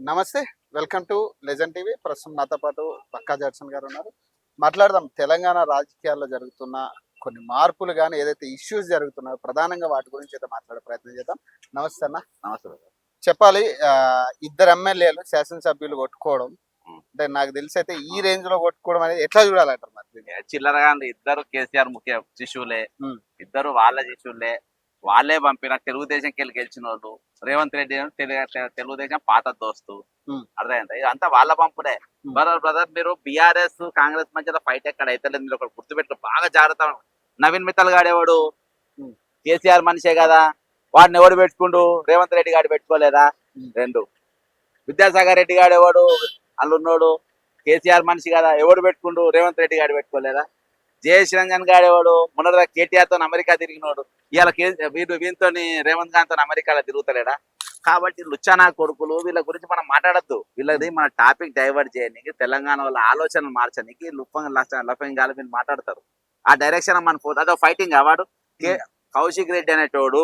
నమస్తే. Welcome to legend TV. ప్రస్తుతం నాతో పాటు పక్కా జడ్సన్ గారు ఉన్నారు. మాట్లాడదాం తెలంగాణ రాజకీయాల్లో జరుగుతున్న కొన్ని మార్పులు గాని, ఏదైతే ఇష్యూస్ జరుగుతున్నాయో ప్రధానంగా వాటి గురించి అయితే మాట్లాడే ప్రయత్నం చేద్దాం. నమస్తే అన్న. నమస్తే బ్రదర్. చెప్పాలి ఇద్దరు ఎమ్మెల్యేలు శాసనసభ్యులు కొట్టుకోవడం ఉమ్. అంటే నాకు తెలిసి అయితే ఈ రేంజ్ లో కొట్టుకోవడం అనేది ఎట్లా చూడాలంటారు మరి దీన్ని? చిల్లరగా ఇద్దరు కేసీఆర్ ముఖ్య శిష్యులే, ఉమ్, ఇద్దరు వాళ్ళ శిష్యులే. వాళ్ళే పంపిన తెలుగుదేశంకి వెళ్ళి గెలిచిన వాళ్ళు. రేవంత్ రెడ్డి ఏమో తెలుగుదేశం పాత దోస్తు. ఉమ్, అర్థమైందా? ఇదంతా వాళ్ళ పంపుడే. ఉమ్, బ్రదర్ మీరు బీఆర్ఎస్ కాంగ్రెస్ మధ్యలో ఫైట్ ఎక్కడ అయితే మీరు ఒకటి గుర్తుపెట్టు, బాగా జాగ్రత్త. నవీన్ మిత్తల్ గాడేవాడు ఉమ్, కేసీఆర్ మనిషే కదా, వాడిని ఎవడు పెట్టుకుండు? రేవంత్ రెడ్డి గాడు పెట్టుకోలేదా? ఉమ్, రెండు. విద్యాసాగర్ రెడ్డి గాడేవాడు అల్లున్నోడు కేసీఆర్ మనిషి కదా, ఎవడు పెట్టుకుండు? రేవంత్ రెడ్డి గాడు పెట్టుకోలేదా? జయేష్ రంజన్ గాడేవాడు మొన్న కేటీఆర్ తో అమెరికా తిరిగినోడు, ఇవాళ వీటితో రేవంత్ గాంత్ తో అమెరికాలో తిరుగుతలేడా? కాబట్టి లుచ్చానా కొడుకులు వీళ్ళ గురించి మనం మాట్లాడద్దు. వీళ్ళది మన టాపిక్ డైవర్ట్ చేయడానికి, తెలంగాణ వాళ్ళ ఆలోచనలు మార్చడానికి లఫంగ్ గాలి మీరు మాట్లాడతారు. ఆ డైరెక్షన్ మన పోతే అదో ఫైటింగ్ అవార్డు. కౌశిక్ రెడ్డి అనేటోడు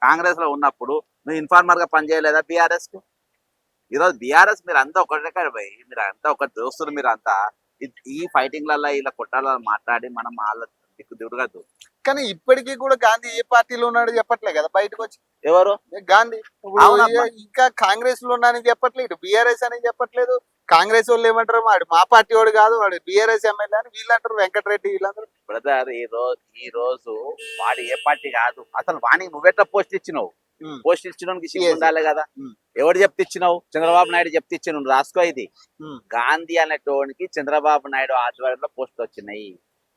కాంగ్రెస్ లో ఉన్నప్పుడు నువ్వు ఇన్ఫార్మర్ గా పనిచేయలేదా బీఆర్ఎస్ కు? ఈరోజు బీఆర్ఎస్ మీరు అంతా ఒకటే పోయి, మీరు అంతా ఒక దోస్తులు, మీరు అంతా ఈ ఫైటింగ్లలో ఇలా కొట్టాలని మాట్లాడి మనం వాళ్ళ దిగుదు. కానీ ఇప్పటికీ కూడా గాంధీ ఏ పార్టీలో ఉన్నాడో చెప్పట్లే కదా బయటకు వచ్చి. ఎవరు గాంధీ ఇప్పుడు అవునమ్మా. ఇంకా కాంగ్రెస్ లో ఉన్నానని చెప్పట్లేదు, బీఆర్ఎస్ అని చెప్పట్లేదు. కాంగ్రెస్ వాళ్ళు ఏమంటారు, వాడు మా పార్టీ వాడు కాదు, వాడు బీఆర్ఎస్ ఎమ్మెల్యే అని వీళ్ళు అంటారు. వెంకటరెడ్డి వీళ్ళందరూ. బ్రదర్ ఈ రోజు వాడు ఏ పార్టీ కాదు. అసలు వానికి నువ్వెట్లా పోస్ట్ ఇచ్చినావు? ఉమ్, పోస్ట్ ఇచ్చినోనికి సిగ్గు ఉండాలి కదా. ఉమ్, ఎవరు చెప్తిచ్చినావు? చంద్రబాబు నాయుడు చెప్తిచ్చిన, రాసుకో ఇది. ఉమ్, గాంధీ అనేటోనికి చంద్రబాబు నాయుడు ఆధ్వర్యంలో పోస్టులు వచ్చినాయి.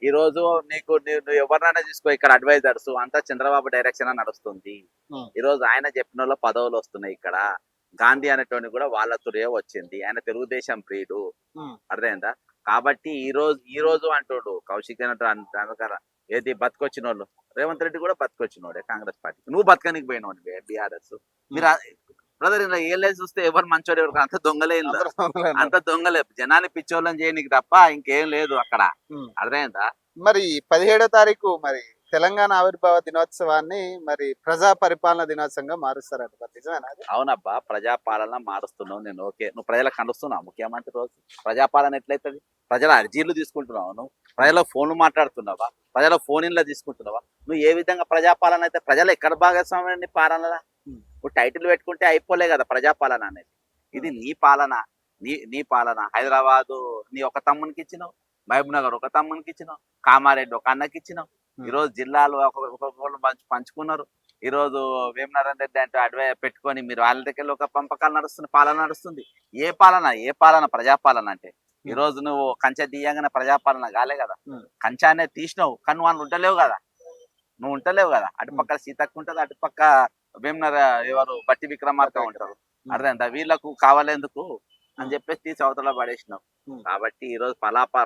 ఈ రోజు నువ్వు ఎవరినైనా చూసుకో, ఇక్కడ అడ్వైజర్స్ అంతా చంద్రబాబు డైరెక్షన్ నడుస్తుంది. ఉమ్, ఈ రోజు ఆయన చెప్పిన వాళ్ళ పదవులు వస్తున్నాయి. ఇక్కడ గాంధీ అనేటోని కూడా వాళ్ళ తురే వచ్చింది. ఆయన తెలుగుదేశం ప్రియుడు. ఉమ్, అర్థమైందా? కాబట్టి ఈ రోజు అంటాడు కౌశిక్ అనేటువంటి ఏది బతికొచ్చిన వాళ్ళు. రేవంత్ రెడ్డి కూడా బతికొచ్చినోడే కాంగ్రెస్ పార్టీ. నువ్వు బతకనికి పోయినావు బీఆర్ఎస్. మీరు బ్రదర్ ఇలా ఏళ్ళేసి చూస్తే ఎవరు మంచోడు, ఎవరు అంత దొంగలే ఇందులో. అందరూ దొంగలేనా? అంత దొంగలే, జనాన్ని పిచ్చోళ్ళని చేయనికి తప్ప ఇంకేం లేదు అక్కడ. ఉమ్. అర్థమైందా? మరి 17వ తారీఖు మరి తెలంగాణ ఆవిర్భావ దినోత్సవాన్ని మరి ప్రజా పరిపాలన దినోత్సవంగా మారుస్తారట. మరి నిజమేనా అది? అవునబ్బా, ప్రజాపాలన మారుస్తున్నావు, నేను ఓకే. నువ్వు ప్రజలకు కలుస్తున్నావు ముఖ్యమంత్రి రోజు. ప్రజాపాలన ఎట్లయితుంది? ప్రజల అర్జీలు తీసుకుంటున్నావు నువ్వు, ప్రజల ఫోన్లు మాట్లాడుతున్నావా, ప్రజల ఫోన్ ఇన్లో తీసుకుంటున్నావా? నువ్వు ఏ విధంగా ప్రజాపాలన అయితే? ప్రజలు ఎక్కడ భాగస్వామ్యం నీ పాలనలా? ఉమ్, నువ్వు టైటిల్ పెట్టుకుంటే అయిపోలే కదా ప్రజాపాలన అనేది. ఇది నీ పాలన. నీ పాలన. హైదరాబాదు నీ ఒక తమ్మునికి ఇచ్చినావు, మహబూబ్ నగర్ ఒక తమ్మునికి ఇచ్చినావు, కామారెడ్డి ఒక అన్నకి ఇచ్చినావు. ఈ రోజు జిల్లాలు ఒక్కొక్కరు పంచుకున్నారు. ఈ రోజు వేమనారాయణ రెడ్డి అంటే పెట్టుకొని మీరు వాళ్ళ దగ్గర ఒక పంపకాలు నడుస్తుంది, పాలన నడుస్తుంది. ఏ పాలన ప్రజాపాలన అంటే? ఈ రోజు నువ్వు కంచె తీయంగానే ప్రజాపాలన కాలే కదా. ఉమ్, కంచె అనేది తీసినావు కానీ వాళ్ళు ఉంటలేవు కదా. నువ్వు ఉంటలేవు కదా. అటుపక్క సీతక్క ఉంటుంది, అటుపక్క వేమనార ఎవరు బట్టి విక్రమార్క ఉంటారు. అర్థమైందా? వీళ్ళకు కావాలేందుకు అని చెప్పేసి తీసి అవతల పడేసినావు. ఉమ్, కాబట్టి ఈ రోజు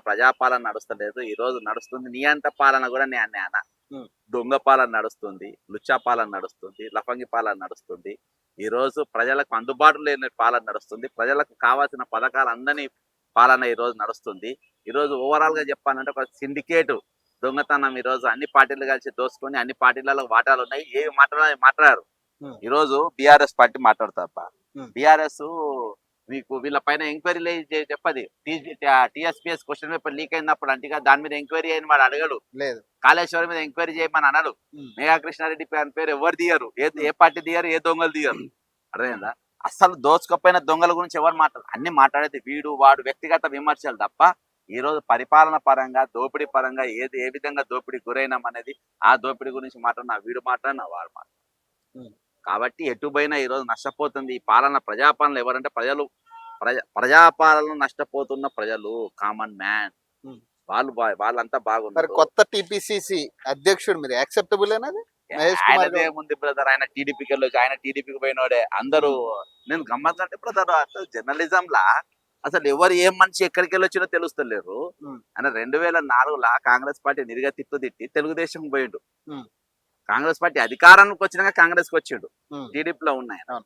ప్రజాపాలన నడుస్తలేదు. ఈ రోజు నడుస్తుంది నీ అంత పాలన కూడా నీ అన్న ఉమ్, దొంగ పాలన నడుస్తుంది, లుచ్చా పాలన నడుస్తుంది, లఫంగి పాలన నడుస్తుంది. ఈ రోజు ప్రజలకు అందుబాటులో లేని పాలన నడుస్తుంది. ప్రజలకు కావాల్సిన పథకాలు అందని పాలన ఈ రోజు నడుస్తుంది. ఈ రోజు ఓవరాల్ గా చెప్పాలంటే ఒక సిండికేట్ దొంగతనం. ఈ రోజు అన్ని పార్టీలు కలిసి దోసుకొని అన్ని పార్టీలలో వాటాలు ఉన్నాయి. ఏవి మాట్లాడారు? ఉమ్, ఈ రోజు బీఆర్ఎస్ పార్టీ మాట్లాడతా. ఉమ్, బీఆర్ఎస్ మీకు వీళ్ళ పైన ఎంక్వైరీ చెప్పది. టీఎస్పీఎస్ క్వశ్చన్ పేపర్ లీక్ అయినప్పుడు అంటే దాని మీద ఎంక్వైరీ అయిన వాడు అడగడు. లేదు. కాళేశ్వరం మీద ఎంక్వైరీ చేయమని అన్నాడు. ఉమ్, మేఘా కృష్ణారెడ్డి పేరు ఎవరు తీయరు, ఏ పార్టీ తీయరు, ఏ దొంగలు తీయరు. అర్థమైందా? అసలు దోచుకపోయిన దొంగల గురించి ఎవరు అన్ని మాట్లాడేది వీడు వాడు వ్యక్తిగత విమర్శలు తప్ప ఈ రోజు పరిపాలన పరంగా, దోపిడీ పరంగా ఏ విధంగా దోపిడీ గురైనాం అనేది, ఆ దోపిడీ గురించి మాట్లాడినా వీడు మాట్లాడినా వాడు మాట్లాడు. ఉమ్, కాబట్టి ఎటుపోయినా ఈ రోజు నష్టపోతుంది ఈ పాలన. ప్రజాపాలన ఎవరంటే ప్రజలు. ప్రజాపాలన నష్టపోతున్న ప్రజలు, కామన్ మ్యాన్. ఉమ్. వాళ్ళంతా మరి బాగున్నారు. కొత్త టిపిసిసి అధ్యక్షుడు మీరు యాక్సెప్టబుల్ అనేది మహేష్ కుమార్ ఆయనదే ముందు బ్రదర్, ఆయన టీడీపీకి వెళ్ళొచ్చు, ఆయన టీడీపీకి పోయినోడే. అందరూ నేను గమ్మత్తంటే బ్రదర్, అసలు జర్నలిజం లా అసలు ఎవరు ఏం మనిషి ఎక్కడికి వెళ్ళొచ్చినో తెలుస్తలేరు. ఉమ్, ఆయన 2004 కాంగ్రెస్ పార్టీ నిరిగా తిట్టి తెలుగుదేశం పోయిండు. ఉమ్, కాంగ్రెస్ పార్టీ అధికారానికి వచ్చినాక కాంగ్రెస్ కి వచ్చిండు. ఉమ్, టీడీపీలో ఉన్నాయి. అవును.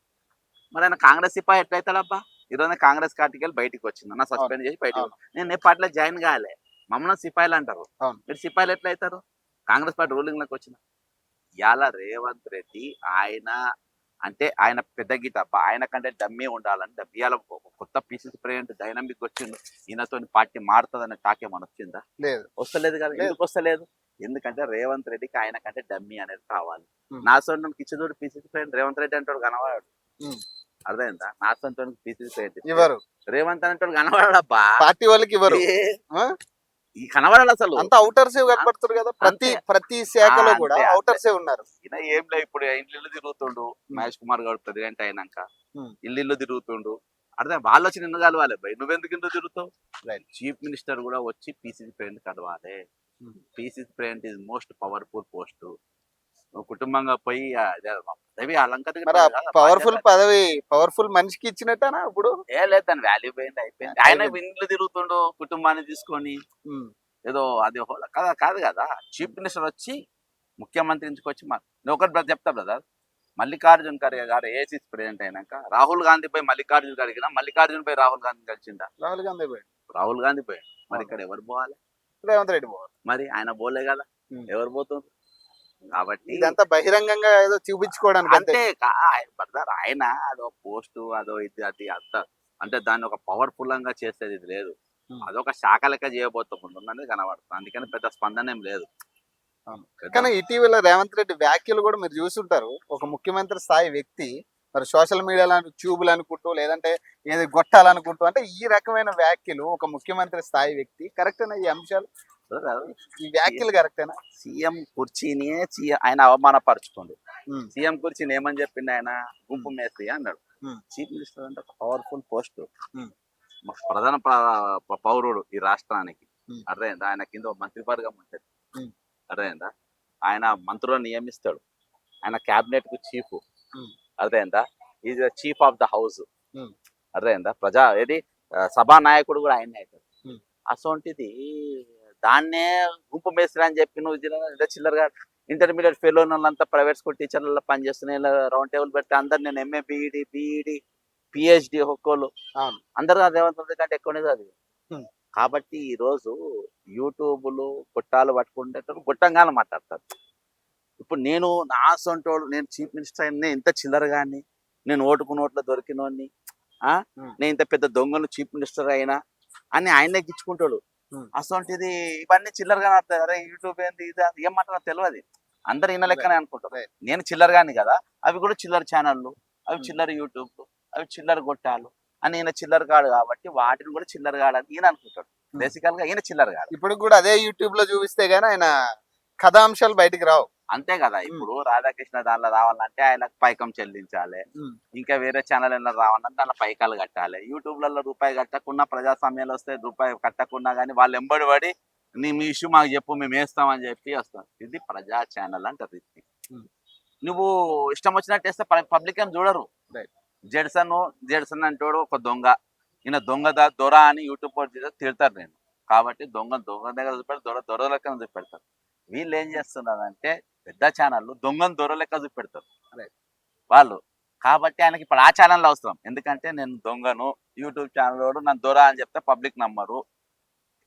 మరి ఆయన కాంగ్రెస్ సిపాయి ఎట్లయితాడబ్బా? ఈరోజు కాంగ్రెస్ పార్టీకి వెళ్ళి బయటకు వచ్చింది, అన్న సస్పెండ్ చేసి బయటకు. అవును. నేను ఏ పార్టీలో జాయిన్ కాలే, మమ్మల్ని సిపాయిలు అంటారు. అవును. మీరు సిపాయిలు ఎట్లా అవుతారు? కాంగ్రెస్ పార్టీ రూలింగ్ లోకి వచ్చిన ఇవాళ రేవంత్ రెడ్డి ఆయన అంటే ఆయన పెద్ద గీత అబ్బా, ఆయన కంటే డమ్మీ ఉండాలని డమ్మీ ఇవాళ కొత్త పీసీసీ ప్రెసిడెంట్ డైనమిక్ వచ్చిండు, ఈయనతో పార్టీ మారుతుందనే టాక్ ఏమైనా వచ్చిందా? లేదు. వస్తలేదు కదా. లేదు. ఎందుకు వస్తలేదు? ఎందుకంటే రేవంత్ రెడ్డికి ఆయన కంటే డమ్మీ అనేది కావాలి. ఉమ్. నా సొంత కిచ్చదూడు పీసీసీ ప్రెసిడెంట్ రేవంత్ రెడ్డి అంటాడు కనవాడు. ఉమ్. అర్థమైందా? నా సొంత పీసీసీ ప్రెసిడెంట్ ఇవ్వరు, రేవంత్ అంటాడు కనవాడబ్బా. పార్టీ వాళ్ళకి ఇవ్వరు. ఆ? ఈ కనబడాలి అసలు. అంతా అవుటర్సే కనపడుతుంది కదా, ప్రతి శాఖలో కూడా అంతే. అవుటర్సే ఉన్నారు. ఈయన ఏం లేదు, ఇప్పుడు ఇల్లు తిరుగుతుండు మహేష్ కుమార్ గారు ప్రెసిడెంట్ అయినాక ఇల్లు తిరుగుతుండు. అర్థం వాళ్ళు వచ్చి నిన్ను కలవాలి భయ్, నువ్వెందుకు ఇందుకు తిరుగుతావు? Right. చీఫ్ మినిస్టర్ కూడా వచ్చి పీసీసీ ప్రెసిడెంట్ కలవాలి. PCC president is most powerful post. నువ్వు కుటుంబంగా పోయి పదవి పవర్ఫుల్ మనిషికి ఇచ్చినట్టనా ఇప్పుడు? ఏ లేదు, దాని వాల్యూ పోయింది, అయిపోయింది. ఆయన ఇండ్లు తిరుగుతుండు కుటుంబాన్ని తీసుకొని, ఏదో అది కాదు కదా. చీఫ్ మినిస్టర్ వచ్చి ముఖ్యమంత్రి నుంచి వచ్చి నేను ఒకటి చెప్తా బ్రదర్, మల్లికార్జున్ ఖర్గే గారు ఏసీసీ ప్రెసిడెంట్ అయినాక రాహుల్ గాంధీ పోయి మల్లికార్జున్ ఖర్గే, మల్లికార్జున్ పోయి రాహుల్ గాంధీ కలిసిందా? రాహుల్ గాంధీ పోయి రాహుల్ గాంధీ పోయి. మరి ఇక్కడ ఎవరు పోవాలి? రేవంత్ రెడ్డి పోవాలి. మరి ఆయన పోలే కదా, ఎవరు పోతుంది? కాబట్టి ఇదంతా బహిరంగంగా ఏదో చూపించుకోవడానికి అంతే. అంటే బ్రదర్ ఆయన అదో పోస్ట్ అదో ఇది అది అంత అంటే దాన్ని ఒక పవర్ఫుల్ గా చేసేది ఇది లేదు. అదొక శాఖ లెక్క చేయబోతున్నది కనబడుతుంది. అందుకని పెద్ద స్పందన ఏం లేదు. కానీ ఇటీవల రేవంత్ రెడ్డి వ్యాఖ్యలు కూడా మీరు చూసుంటారు. ఒక ముఖ్యమంత్రి స్థాయి వ్యక్తి మరి సోషల్ మీడియాలో ట్యూబులు అనుకుంటూ లేదంటే ఏది గొట్టాలనుకుంటూ, అంటే ఈ రకమైన వ్యాఖ్యలు ఒక ముఖ్యమంత్రి స్థాయి వ్యక్తి కరెక్టేనా? ఈ అంశాలు, ఈ వ్యాఖ్యలు కరెక్టేనా? సీఎం కుర్చీని ఆయన అవమానపరుచుకోండి. సీఎం కుర్చీని ఏమని చెప్పింది ఆయన? గుంపు మేస్త్రి అన్నాడు. చీఫ్ మినిస్టర్ అంటే పవర్ఫుల్ పోస్ట్, ప్రధాన పౌరుడు ఈ రాష్ట్రానికి. అర్థమైందా? ఆయన కింద మంత్రివర్గం ఉంటుంది. అర్థమైందా? ఆయన మంత్రులను నియమిస్తాడు. ఆయన క్యాబినెట్ కు చీఫ్. అర్థమైందా? Is the chief of the house. అర్థమైందా? ఏది సభానాయకుడు కూడా ఆయనే అవుతాడు. అసొంటిది దాన్నే గుంపు మేస్త్రి అని చెప్పి నువ్వు చిల్లరగా ఇంటర్మీడియట్ ఫెయిల్ వాళ్ళంతా ప్రైవేట్ స్కూల్ టీచర్లలో పనిచేస్తున్నాయి. రౌండ్ టేబుల్ పెడితే అందరు నేను ఎంఏ బీఈడి పిహెచ్డి ఒక్కోళ్ళు అందరు రేవంత్ రెడ్డి కంటే ఎక్కువనే చదివి. కాబట్టి ఈ రోజు యూట్యూబ్లు గొట్టాలు పట్టుకుంటే గొట్టంగానే మాట్లాడతారు. ఇప్పుడు నేను నా సొంటోడు, నేను చీఫ్ మినిస్టర్ అయినా ఇంత చిల్లరగాని, నేను ఓటుకు నోట్లో దొరికినోడిని, నేను ఇంత పెద్ద దొంగను చీఫ్ మినిస్టర్ అయినా అని ఆయన ఎక్కించుకుంటాడు. అసొంటిది ఇవన్నీ చిల్లరగా ఆడతాయి. అరే యూట్యూబ్ ఏంది ఇది ఏం మాట్లాడో తెలియదు. అందరు ఈయన లెక్కనే అనుకుంటారు. నేను చిల్లరగాని కదా, అవి కూడా చిల్లర ఛానళ్ళు, అవి చిల్లర యూట్యూబ్, అవి చిల్లర గొట్టాలు అని ఈయన చిల్లర కాడు కాబట్టి వాటిని కూడా చిల్లర కాడని ఈయన అనుకుంటాడు. బేసికల్ గా ఈయన చిల్లర కాడు. ఇప్పుడు కూడా అదే యూట్యూబ్ లో చూపిస్తే గానీ ఆయన కథాంశాలు బయటికి రావు. అంతే కదా. ఇప్పుడు రాధాకృష్ణ దానిలో రావాలంటే ఆయనకు పైకం చెల్లించాలి. ఇంకా వేరే ఛానల్ ఏమైనా రావాలంటే దానిలో పైకాలు కట్టాలి. యూట్యూబ్లలో రూపాయి కట్టకుండా ప్రజాస్వామ్యాలు వస్తే రూపాయి కట్టకుండా కానీ వాళ్ళు ఎంబడి పడి మీ ఇష్యూ మాకు చెప్పు మేము వేస్తామని చెప్పి వస్తాం. ఇది ప్రజా ఛానల్ అంటారు. నువ్వు ఇష్టం వచ్చినట్టు వేస్తే పబ్లిక్ ఏం చూడరు. జెడ్సన్ అంటాడు ఒక దొంగ, ఈయన దొంగ దొర అని యూట్యూబ్ తిడతారు. నేను కాబట్టి దొంగ దగ్గర చూపెడతారు, దొర లెక్క చూపెడతారు. వీళ్ళు ఏం చేస్తున్నారంటే పెద్ద ఛానళ్ళు దొంగను దొర లెక్క చూపెడతారు వాళ్ళు. కాబట్టి ఆయనకి ఇప్పుడు ఆ ఛానల్ అవసరం. ఎందుకంటే నేను దొంగను యూట్యూబ్ ఛానల్ నన్ను దొర అని చెప్తే పబ్లిక్ నమ్మరు.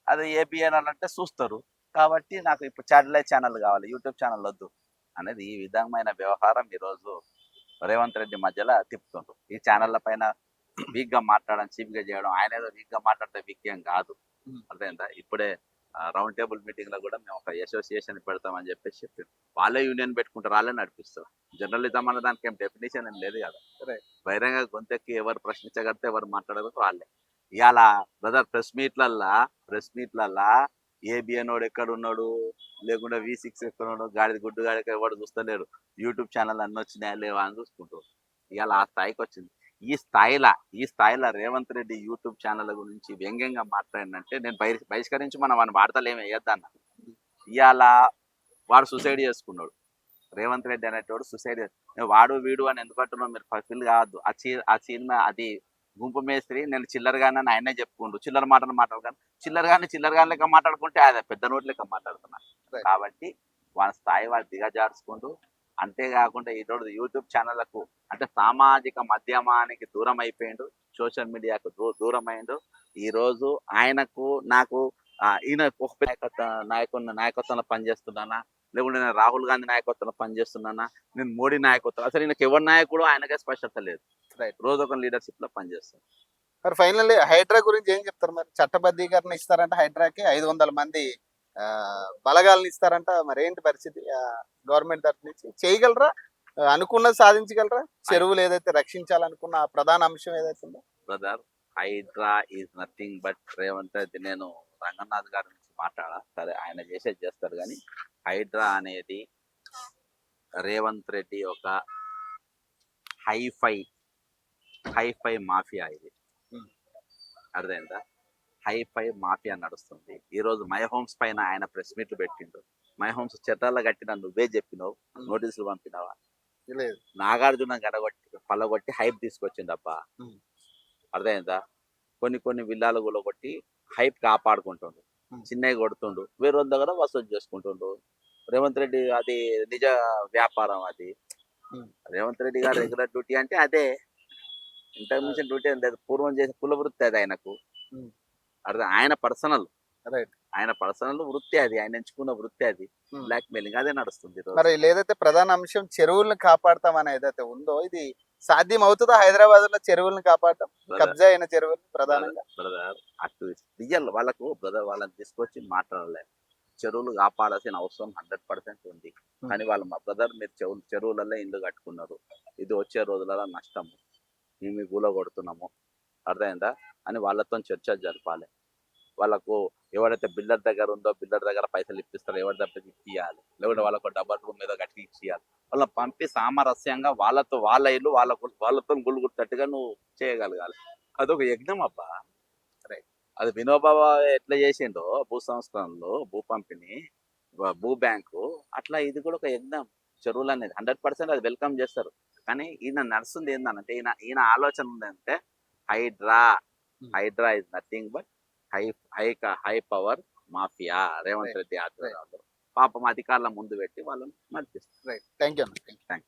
అది ఏబిఎన్ అంటే చూస్తారు. కాబట్టి నాకు ఇప్పుడు శాటిలైట్ ఛానల్ కావాలి, యూట్యూబ్ ఛానల్ వద్దు అనేది ఈ విధమైన వ్యవహారం ఈరోజు రేవంత్ రెడ్డి మధ్యలో తిప్పుతుండ్రు. ఈ ఛానళ్ళ పైన వీక్ గా మాట్లాడడం, చీప్ గా చేయడం. ఆయన ఏదో వీక్ గా మాట్లాడితే వీక్ ఏం కాదు. అర్థమైందా? ఇప్పుడే రౌండ్ టేబుల్ మీటింగ్ లో కూడా మేము ఒక అసోసియేషన్ పెడతామని చెప్పేసి చెప్పారు. వాళ్ళే యూనియన్ పెట్టుకుంటారు, వాళ్ళే నడిపిస్తారు. జర్నలిజం అన్న దానికి ఏం డెఫినేషన్ ఏం లేదు కదా. బహిరంగ గొంతెక్కి ఎవరు ప్రశ్నించగలితే ఎవరు మాట్లాడగలితే వాళ్ళే. ఇవాళ బ్రదర్ ప్రెస్ మీట్లల్లా ఏబిఎన్ వాడు ఎక్కడ ఉన్నాడు, లేకుంటే V6 ఎక్కడ ఉన్నాడు, గాడిది గుడ్డు గాడికి ఎవడు చూస్తలేడు. యూట్యూబ్ ఛానల్ అన్నీ వచ్చినాయా లేవా అని చూసుకుంటారు. ఇవాళ ఆ స్థాయికి వచ్చింది. ఈ స్థాయిలో రేవంత్ రెడ్డి యూట్యూబ్ ఛానల్ గురించి వ్యంగ్యంగా మాట్లాడినంటే నేను బహిష్కరించి మనం వాడిని వార్తలు ఏమి వేయద్దన్న. ఇవాళ వాడు సూసైడ్ చేసుకున్నాడు. రేవంత్ రెడ్డి అనేటోడు సూసైడ్, వాడు వీడు అని ఎందుకు అంటున్నావు? మీరు ఫీల్ కావద్దు. ఆ సినిమా అది గుంపు మేస్త్రి, నేను చిల్లరగానని ఆయనే చెప్పుకుంటూ చిల్లర మాటలు మాట్లాడగాను. చిల్లరగాని లెక్క మాట్లాడుకుంటే అదే పెద్ద నోటి లెక్క మాట్లాడుతున్నా. కాబట్టి వాళ్ళ స్థాయి వాళ్ళు దిగజార్చుకుంటూ, అంతేకాకుండా ఈరోజు యూట్యూబ్ ఛానళ్లకు అంటే సామాజిక మాధ్యమానికి దూరం అయిపోయిండు, సోషల్ మీడియాకు దూరం అయిండు. ఈ రోజు ఆయనకు నాకు ఈయన నాయకత్వంలో పనిచేస్తున్నానా, లేకుంటే నేను రాహుల్ గాంధీ నాయకత్వంలో పనిచేస్తున్నానా, నేను మోడీ నాయకత్వం, అసలు ఈయనకి ఎవరి నాయకుడు ఆయనకే స్పష్టత లేదు. రైట్. రోజు ఒక లీడర్షిప్ లో పనిచేస్తాను. మరి ఫైనల్లీ హైడ్రా గురించి ఏం చెప్తారు? మరి చట్టబద్ధీకరణ ఇస్తారంట హైడ్రాకి 500 మంది బలగాలను ఇస్తారంట. మరి ఏంటి పరిస్థితి? గవర్నమెంట్ తరఫు నుంచి చేయగలరా? అనుకున్నది సాధించగలరా? చెరువులు ఏదైతే రక్షించాలనుకున్న ఆ ప్రధాన అంశం ఏదైతే ఉందో. Brother, Hydraa is nothing but Revanth Reddy. నేను రంగనాథ్ గారి నుంచి మాట్లాడా, సరే ఆయన చేసేది చేస్తారు, కానీ హైడ్రా అనేది రేవంత్ రెడ్డి ఒక హైఫై మాఫియా ఇది. Hmm. అర్థమైందా? హైఫై మాఫియా నడుస్తుంది. ఈ రోజు మై హోమ్స్ పైన ఆయన ప్రెస్ మీట్లు పెట్టిండు. మై హోమ్స్ చట్టాల కట్టిన నువ్వే చెప్పినావు, నోటీసులు పంపినావా? లేదు. నాగార్జున పల్లగొట్టి హైప్ తీసుకొచ్చిండబ్బా. Hmm. అర్థమైందా? కొన్ని విల్లాలు కొట్టి హైప్ కాపాడుకుంటుండు, చిన్నవి కొడుతుండు, వేరే వాళ్ళ దగ్గర వసూలు చేసుకుంటుండు. రేవంత్ రెడ్డి అది నిజ వ్యాపారం అది. రేవంత్ రెడ్డి గారు రెగ్యులర్ డ్యూటీ అంటే అదే, ఇంతకు మించిన డ్యూటీ ఏం లేదు. పూర్వం చేసిన కుల వృత్తి అది ఆయనకు. అర్థం, ఆయన పర్సనల్ వృత్తి అది, ఆయన ఎంచుకున్న వృత్తి అది. బ్లాక్ మెయిలింగ్ అదే నడుస్తుంది. మరి ఏదైతే ప్రధాన అంశం చెరువులను కాపాడతాం అని ఏదైతే ఉందో, ఇది సాధ్యం అవుతుందా? హైదరాబాద్ లో చెరువులను కాపాడటం, కబ్జా అయిన చెరువులు ప్రధానంగా. బ్రదర్, అటు రియల్ వాళ్ళకు బ్రదర్ వాళ్ళని తీసుకొచ్చి మాట్లాడలేదు. చెరువులు కాపాడాల్సిన అవసరం 100% ఉంది. కానీ వాళ్ళు మా బ్రదర్ మీరు చెరువులలో ఇల్లు కట్టుకున్నారు, ఇది వచ్చే రోజులలో నష్టము, మేము గూల కొడుతున్నాము, అర్థమైందా అని వాళ్ళతో చర్చ జరపాలి. వాళ్ళకు ఎవరైతే బిల్డర్ దగ్గర ఉందో బిల్డర్ దగ్గర పైసలు ఇప్పిస్తారో ఎవరి దగ్గర ఇప్పియాలి, లేకుంటే వాళ్ళకు డబల్ రూమ్ మీద కట్టి ఇచ్చేయాలి. వాళ్ళని పంపి సామరస్యంగా వాళ్ళ ఇల్లు వాళ్ళతో గుళ్ళుగుట్టట్టుగా నువ్వు చేయగలగాలి. అదొక యజ్ఞం అబ్బా. అది వినోబాబా ఎట్లా చేసిండో భూ సంస్కరణలో, భూ పంపిణీ, భూ బ్యాంకు, అట్లా ఇది కూడా ఒక యజ్ఞం. చెరువులు అనేది 100% అది వెల్కమ్ చేస్తారు. కానీ ఈయన నడుస్తుంది ఏంటంటే, ఈయన ఆలోచన ఉందంటే Hydraa is nothing but high power mafia. Revanth Reddy ఆధ్వర్యంలో పాపం అధికారుల ముందు పెట్టి వాళ్ళని నడిపిస్తారు. రైట్. Thank you.